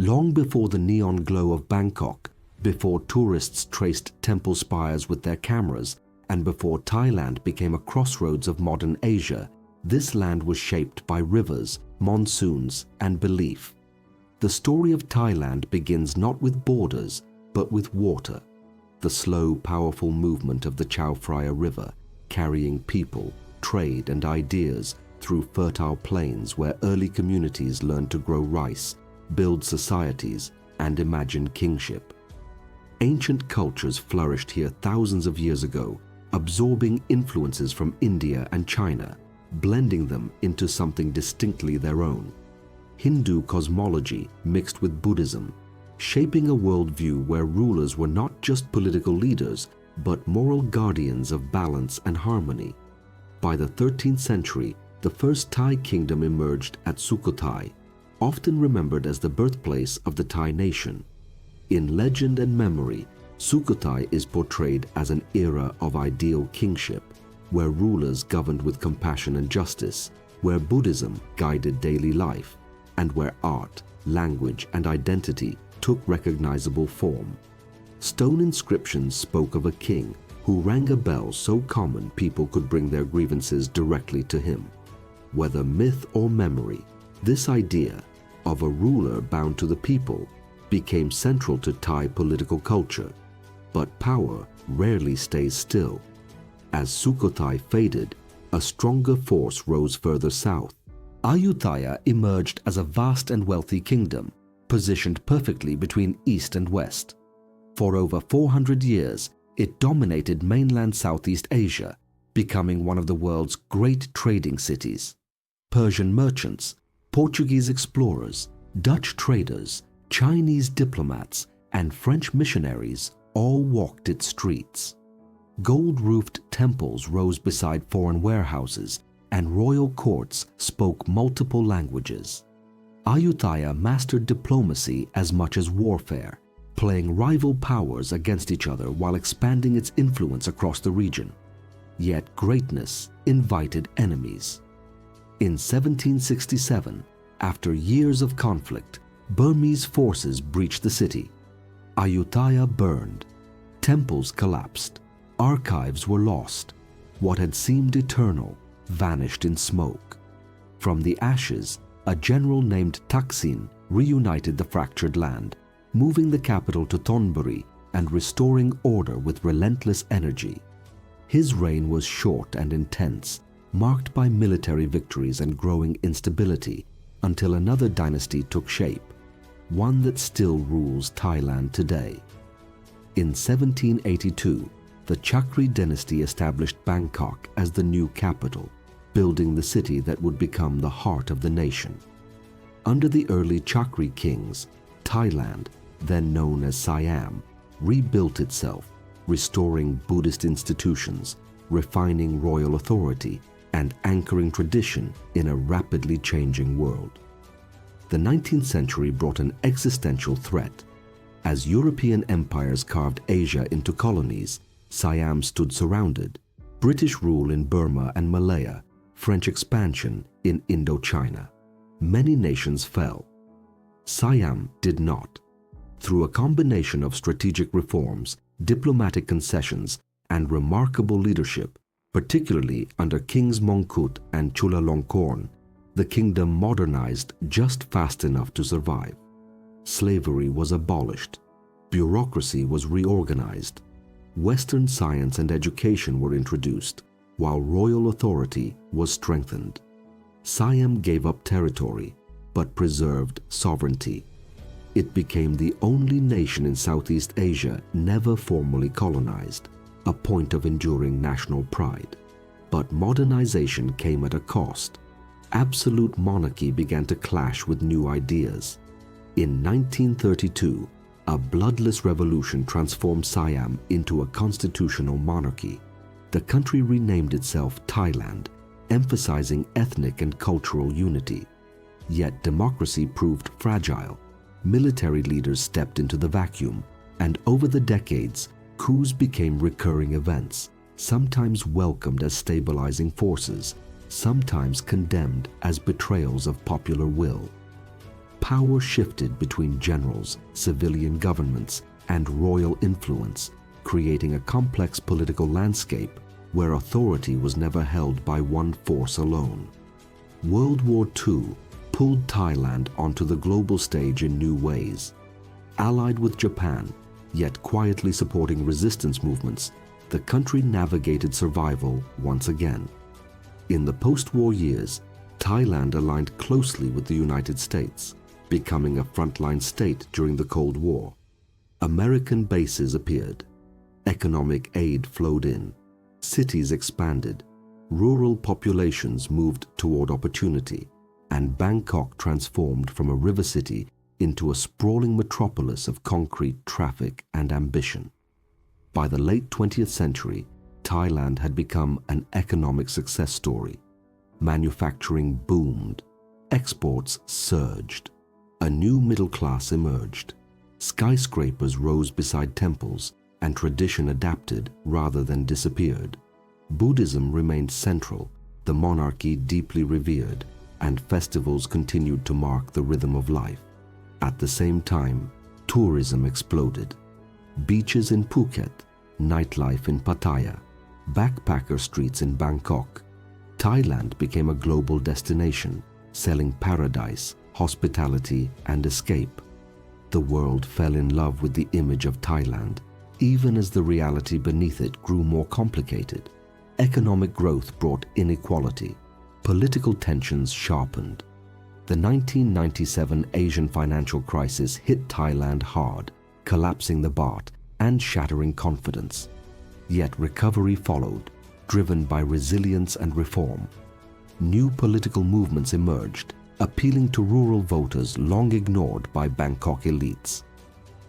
Long before the neon glow of Bangkok, before tourists traced temple spires with their cameras, and before Thailand became a crossroads of modern Asia, this land was shaped by rivers, monsoons, and belief. The story of Thailand begins not with borders, but with water. The slow, powerful movement of the Chao Phraya River, carrying people, trade, and ideas through fertile plains where early communities learned to grow rice, build societies, and imagine kingship. Ancient cultures flourished here thousands of years ago, absorbing influences from India and China, blending them into something distinctly their own. Hindu cosmology mixed with Buddhism, shaping a worldview where rulers were not just political leaders, but moral guardians of balance and harmony. By the 13th century, the first Thai kingdom emerged at Sukhothai, often remembered as the birthplace of the Thai nation. In legend and memory, Sukhothai is portrayed as an era of ideal kingship, where rulers governed with compassion and justice, where Buddhism guided daily life, and where art, language, and identity took recognizable form. Stone inscriptions spoke of a king who rang a bell so common people could bring their grievances directly to him. Whether myth or memory, this idea of a ruler bound to the people became central to Thai political culture. But power rarely stays still. As Sukhothai faded, a stronger force rose further south. Ayutthaya emerged as a vast and wealthy kingdom, positioned perfectly between east and west. For over 400 years, it dominated mainland Southeast Asia, becoming one of the world's great trading cities. Persian merchants, Portuguese explorers, Dutch traders, Chinese diplomats, and French missionaries all walked its streets. Gold-roofed temples rose beside foreign warehouses, and royal courts spoke multiple languages. Ayutthaya mastered diplomacy as much as warfare, playing rival powers against each other while expanding its influence across the region. Yet greatness invited enemies. In 1767, after years of conflict, Burmese forces breached the city. Ayutthaya burned. Temples collapsed. Archives were lost. What had seemed eternal vanished in smoke. From the ashes, a general named Thaksin reunited the fractured land, moving the capital to Thonburi and restoring order with relentless energy. His reign was short and intense, marked by military victories and growing instability, until another dynasty took shape, one that still rules Thailand today. In 1782, the Chakri dynasty established Bangkok as the new capital, building the city that would become the heart of the nation. Under the early Chakri kings, Thailand, then known as Siam, rebuilt itself, restoring Buddhist institutions, refining royal authority, and anchoring tradition in a rapidly changing world. The 19th century brought an existential threat. As European empires carved Asia into colonies, Siam stood surrounded. British rule in Burma and Malaya, French expansion in Indochina. Many nations fell. Siam did not. Through a combination of strategic reforms, diplomatic concessions, and remarkable leadership, particularly under Kings Mongkut and Chulalongkorn, the kingdom modernized just fast enough to survive. Slavery was abolished. Bureaucracy was reorganized. Western science and education were introduced, while royal authority was strengthened. Siam gave up territory, but preserved sovereignty. It became the only nation in Southeast Asia never formally colonized, a point of enduring national pride. But modernization came at a cost. Absolute monarchy began to clash with new ideas. In 1932, a bloodless revolution transformed Siam into a constitutional monarchy. The country renamed itself Thailand, emphasizing ethnic and cultural unity. Yet democracy proved fragile. Military leaders stepped into the vacuum, and over the decades, coups became recurring events, sometimes welcomed as stabilizing forces, sometimes condemned as betrayals of popular will. Power shifted between generals, civilian governments, and royal influence, creating a complex political landscape where authority was never held by one force alone. World War II pulled Thailand onto the global stage in new ways. Allied with Japan, yet quietly supporting resistance movements, the country navigated survival once again. In the post-war years, Thailand aligned closely with the United States, becoming a frontline state during the Cold War. American bases appeared. Economic aid flowed in. Cities expanded. Rural populations moved toward opportunity, and Bangkok transformed from a river city into a sprawling metropolis of concrete traffic and ambition. By the late 20th century, Thailand had become an economic success story. Manufacturing boomed. Exports surged. A new middle class emerged. Skyscrapers rose beside temples, and tradition adapted rather than disappeared. Buddhism remained central, the monarchy deeply revered, and festivals continued to mark the rhythm of life. At the same time, tourism exploded. Beaches in Phuket, nightlife in Pattaya, backpacker streets in Bangkok. Thailand became a global destination, selling paradise, hospitality, and escape. The world fell in love with the image of Thailand, even as the reality beneath it grew more complicated. Economic growth brought inequality. Political tensions sharpened. The 1997 Asian financial crisis hit Thailand hard, collapsing the baht and shattering confidence. Yet recovery followed, driven by resilience and reform. New political movements emerged, appealing to rural voters long ignored by Bangkok elites.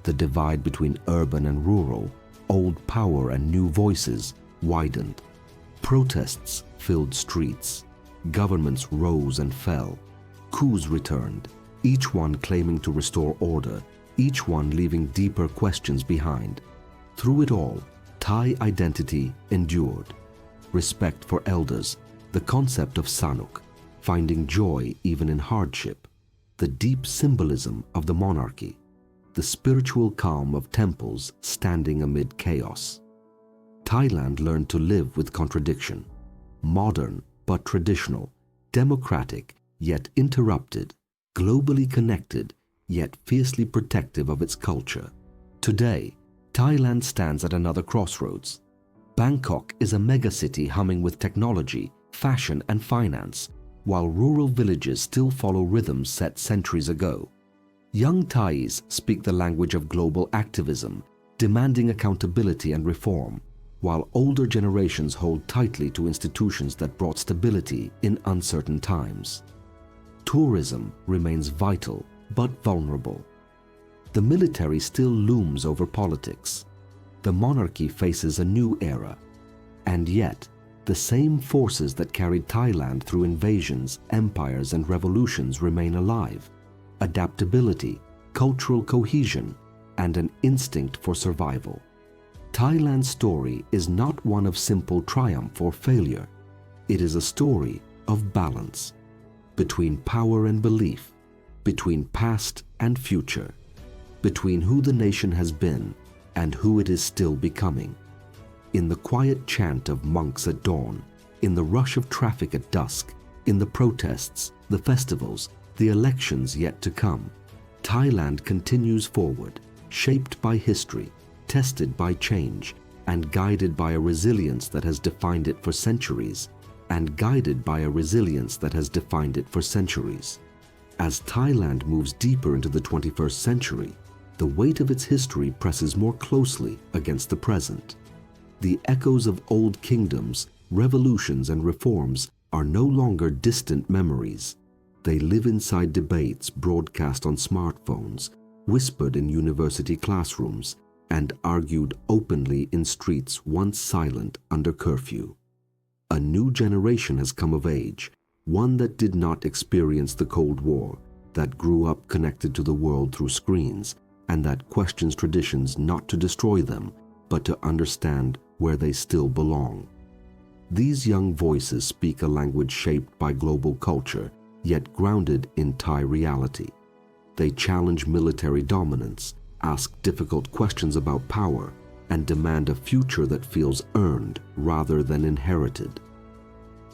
The divide between urban and rural, old power and new voices, widened. Protests filled streets. Governments rose and fell. Coups returned, each one claiming to restore order, each one leaving deeper questions behind. Through it all, Thai identity endured. Respect for elders, the concept of Sanuk, finding joy even in hardship, the deep symbolism of the monarchy, the spiritual calm of temples standing amid chaos. Thailand learned to live with contradiction, modern but traditional, democratic yet interrupted, globally connected yet fiercely protective of its culture. Today, Thailand stands at another crossroads. Bangkok is a megacity humming with technology, fashion, and finance, while rural villages still follow rhythms set centuries ago. Young Thais speak the language of global activism, demanding accountability and reform, while older generations hold tightly to institutions that brought stability in uncertain times. Tourism remains vital but vulnerable. The military still looms over politics. The monarchy faces a new era. And yet, the same forces that carried Thailand through invasions, empires, and revolutions remain alive. Adaptability, cultural cohesion, and an instinct for survival. Thailand's story is not one of simple triumph or failure. It is a story of balance, between power and belief, between past and future, between who the nation has been and who it is still becoming. In the quiet chant of monks at dawn, in the rush of traffic at dusk, in the protests, the festivals, the elections yet to come, Thailand continues forward, shaped by history, tested by change, and guided by a resilience that has defined it for centuries, As Thailand moves deeper into the 21st century, the weight of its history presses more closely against the present. The echoes of old kingdoms, revolutions, and reforms are no longer distant memories. They live inside debates broadcast on smartphones, whispered in university classrooms, and argued openly in streets once silent under curfew. A new generation has come of age, one that did not experience the Cold War, that grew up connected to the world through screens, and that questions traditions not to destroy them, but to understand where they still belong. These young voices speak a language shaped by global culture, yet grounded in Thai reality. They challenge military dominance, ask difficult questions about power, and demand a future that feels earned rather than inherited.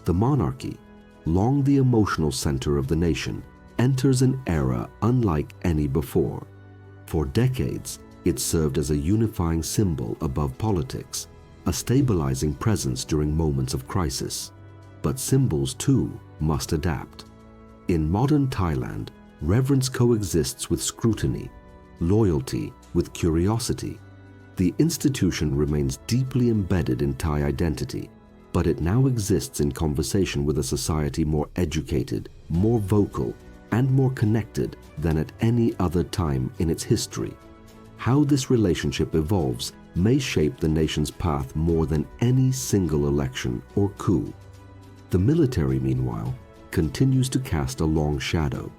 The monarchy, long the emotional center of the nation, enters an era unlike any before. For decades, it served as a unifying symbol above politics, a stabilizing presence during moments of crisis. But symbols, too, must adapt. In modern Thailand, reverence coexists with scrutiny, loyalty with curiosity. The institution remains deeply embedded in Thai identity, but it now exists in conversation with a society more educated, more vocal, and more connected than at any other time in its history. How this relationship evolves may shape the nation's path more than any single election or coup. The military, meanwhile, continues to cast a long shadow.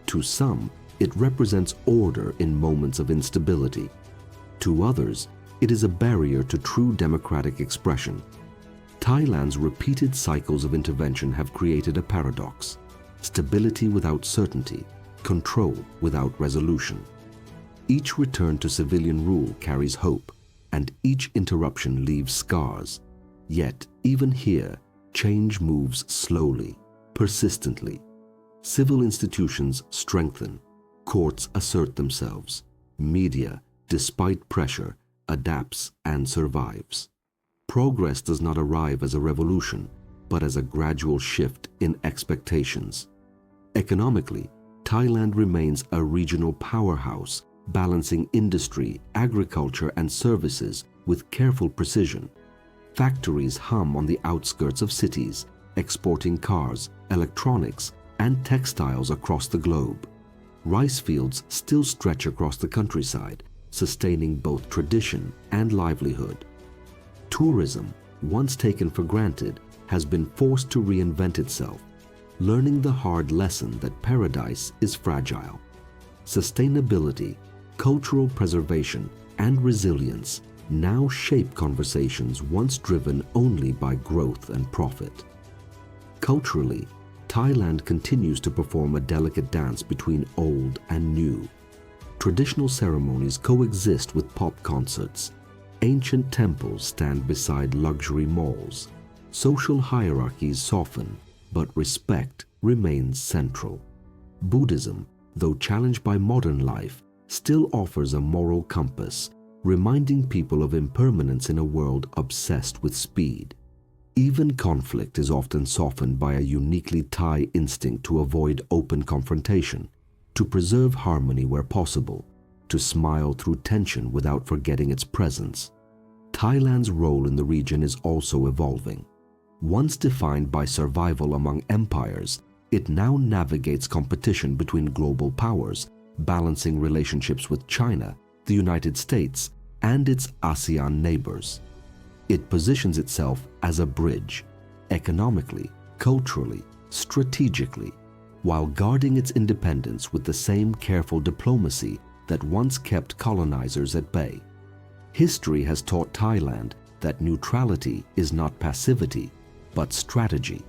To some, it represents order in moments of instability. To others, it is a barrier to true democratic expression. Thailand's repeated cycles of intervention have created a paradox: stability without certainty, control without resolution. Each return to civilian rule carries hope, and each interruption leaves scars. Yet, even here, change moves slowly, persistently. Civil institutions strengthen, courts assert themselves, media, despite pressure, adapts and survives. Progress does not arrive as a revolution, but as a gradual shift in expectations. Economically, Thailand remains a regional powerhouse, balancing industry, agriculture, and services with careful precision. Factories hum on the outskirts of cities, exporting cars, electronics, and textiles across the globe. Rice fields still stretch across the countryside, sustaining both tradition and livelihood. Tourism, once taken for granted, has been forced to reinvent itself, learning the hard lesson that paradise is fragile. Sustainability, cultural preservation, and resilience now shape conversations once driven only by growth and profit. Culturally, Thailand continues to perform a delicate dance between old and new. Traditional ceremonies coexist with pop concerts. Ancient temples stand beside luxury malls. Social hierarchies soften, but respect remains central. Buddhism, though challenged by modern life, still offers a moral compass, reminding people of impermanence in a world obsessed with speed. Even conflict is often softened by a uniquely Thai instinct to avoid open confrontation, to preserve harmony where possible, to smile through tension without forgetting its presence. Thailand's role in the region is also evolving. Once defined by survival among empires, it now navigates competition between global powers, balancing relationships with China, the United States, and its ASEAN neighbors. It positions itself as a bridge, economically, culturally, strategically, while guarding its independence with the same careful diplomacy that once kept colonizers at bay. History has taught Thailand that neutrality is not passivity, but strategy.